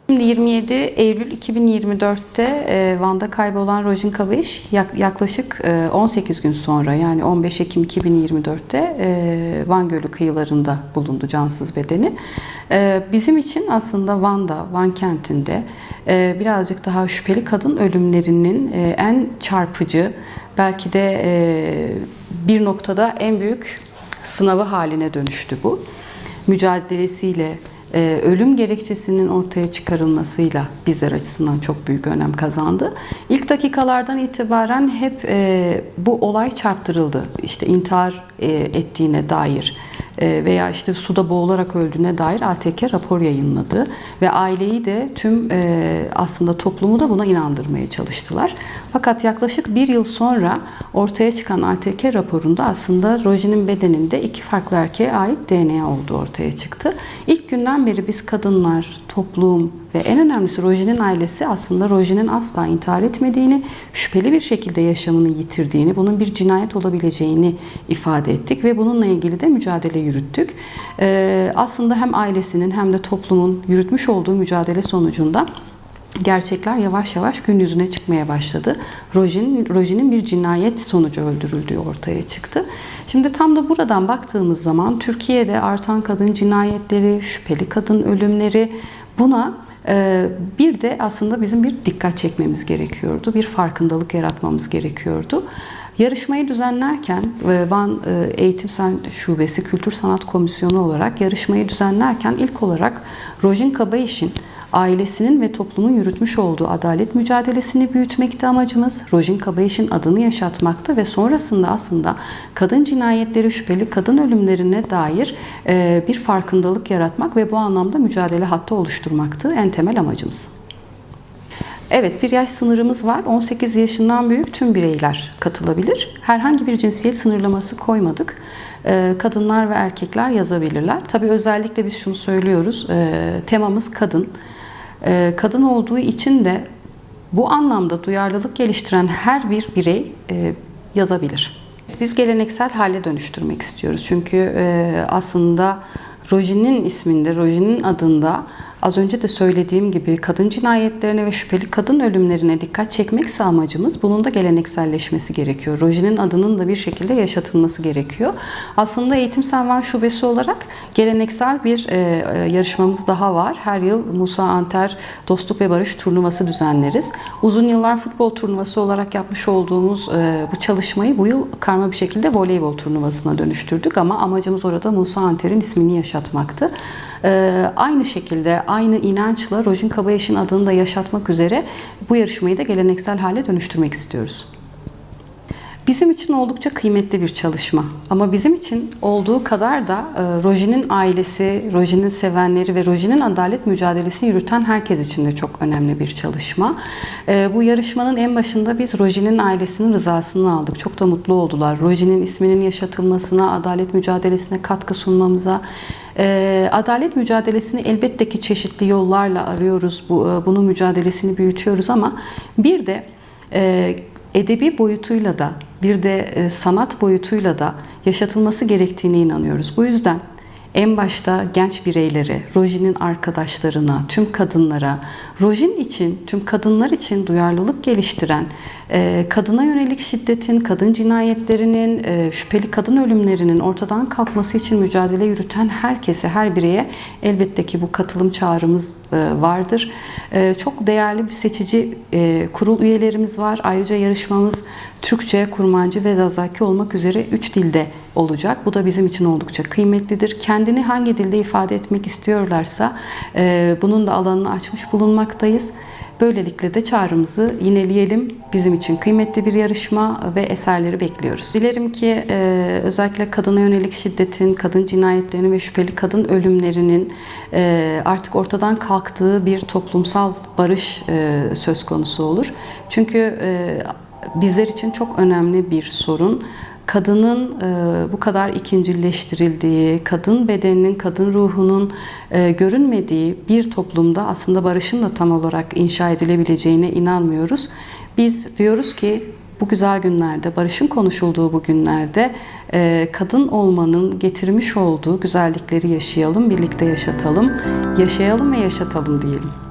Şimdi 27 Eylül 2024'te Van'da kaybolan Rojin Kabayiş yaklaşık 18 gün sonra, yani 15 Ekim 2024'te Van Gölü kıyılarında bulundu cansız bedeni. Bizim için aslında Van'da, Van kentinde birazcık daha şüpheli kadın ölümlerinin en çarpıcı, belki de bir noktada en büyük sınavı haline dönüştü bu. Mücadelesiyle, ölüm gerekçesinin ortaya çıkarılmasıyla bizler açısından çok büyük önem kazandı. İlk dakikalardan itibaren hep bu olay çarptırıldı. İşte intihar ettiğine dair veya işte suda boğularak öldüğüne dair ATK rapor yayınladı ve aileyi de tüm aslında toplumu da buna inandırmaya çalıştılar. Fakat yaklaşık bir yıl sonra ortaya çıkan ATK raporunda aslında Rojin'in bedeninde iki farklı erkeğe ait DNA olduğu ortaya çıktı. İlk günden beri biz kadınlar, toplum ve en önemlisi Rojin'in ailesi aslında Rojin'in asla intihar etmediğini, şüpheli bir şekilde yaşamını yitirdiğini, bunun bir cinayet olabileceğini ifade ettik ve bununla ilgili de mücadele yürüttük. Aslında hem ailesinin hem de toplumun yürütmüş olduğu mücadele sonucunda gerçekler yavaş yavaş gün yüzüne çıkmaya başladı. Rojin'in bir cinayet sonucu öldürüldüğü ortaya çıktı. Şimdi tam da buradan baktığımız zaman Türkiye'de artan kadın cinayetleri, şüpheli kadın ölümleri, buna bir de aslında bizim bir dikkat çekmemiz gerekiyordu. Bir farkındalık yaratmamız gerekiyordu. Yarışmayı düzenlerken Van Eğitim Şubesi Kültür Sanat Komisyonu olarak yarışmayı düzenlerken ilk olarak Rojin Kabayiş'in ailesinin ve toplumun yürütmüş olduğu adalet mücadelesini büyütmekti amacımız. Rojin Kabayiş'in adını yaşatmaktı ve sonrasında aslında kadın cinayetleri, şüpheli kadın ölümlerine dair bir farkındalık yaratmak ve bu anlamda mücadele hattı oluşturmaktı en temel amacımız. Evet, bir yaş sınırımız var. 18 yaşından büyük tüm bireyler katılabilir. Herhangi bir cinsiyet sınırlaması koymadık. Kadınlar ve erkekler yazabilirler. Tabii özellikle biz şunu söylüyoruz. Temamız kadın. Kadın olduğu için de bu anlamda duyarlılık geliştiren her bir birey yazabilir. Biz geleneksel hale dönüştürmek istiyoruz. Çünkü aslında Rojin'in isminde, Rojin'in adında az önce de söylediğim gibi kadın cinayetlerine ve şüpheli kadın ölümlerine dikkat çekmekse amacımız, bunun da gelenekselleşmesi gerekiyor. Rojin'in adının da bir şekilde yaşatılması gerekiyor. Aslında Eğitim Van Şubesi olarak geleneksel bir yarışmamız daha var. Her yıl Musa Anter Dostluk ve Barış Turnuvası düzenleriz. Uzun yıllar futbol turnuvası olarak yapmış olduğumuz bu çalışmayı bu yıl karma bir şekilde voleybol turnuvasına dönüştürdük ama amacımız orada Musa Anter'in ismini yaşatmaktı. Aynı şekilde, aynı inançla Rojin Kabayiş'in adını da yaşatmak üzere bu yarışmayı da geleneksel hale dönüştürmek istiyoruz. Bizim için oldukça kıymetli bir çalışma. Ama bizim için olduğu kadar da Rojin'in ailesi, Rojin'in sevenleri ve Rojin'in adalet mücadelesini yürüten herkes için de çok önemli bir çalışma. Bu yarışmanın en başında biz Rojin'in ailesinin rızasını aldık. Çok da mutlu oldular. Rojin'in isminin yaşatılmasına, adalet mücadelesine katkı sunmamıza. Adalet mücadelesini elbette ki çeşitli yollarla arıyoruz. Bunun mücadelesini büyütüyoruz ama bir de edebi boyutuyla da, bir de sanat boyutuyla da yaşatılması gerektiğine inanıyoruz. Bu yüzden en başta genç bireylere, Rojin'in arkadaşlarına, tüm kadınlara, Rojin için, tüm kadınlar için duyarlılık geliştiren, kadına yönelik şiddetin, kadın cinayetlerinin, şüpheli kadın ölümlerinin ortadan kalkması için mücadele yürüten herkese, her bireye elbette ki bu katılım çağrımız vardır. Çok değerli bir seçici kurul üyelerimiz var. Ayrıca yarışmamız Türkçe, Kurmancı ve Zazaki olmak üzere 3 dilde olacak. Bu da bizim için oldukça kıymetlidir. Kendini hangi dilde ifade etmek istiyorlarsa bunun da alanını açmış bulunmaktayız. Böylelikle de çağrımızı yineleyelim. Bizim için kıymetli bir yarışma ve eserleri bekliyoruz. Dilerim ki özellikle kadına yönelik şiddetin, kadın cinayetlerinin ve şüpheli kadın ölümlerinin artık ortadan kalktığı bir toplumsal barış söz konusu olur. Çünkü bizler için çok önemli bir sorun. Kadının bu kadar ikincileştirildiği, kadın bedeninin, kadın ruhunun görünmediği bir toplumda aslında barışın da tam olarak inşa edilebileceğine inanmıyoruz. Biz diyoruz ki bu güzel günlerde, barışın konuşulduğu bu günlerde kadın olmanın getirmiş olduğu güzellikleri yaşayalım, birlikte yaşatalım, yaşayalım ve yaşatalım diyelim.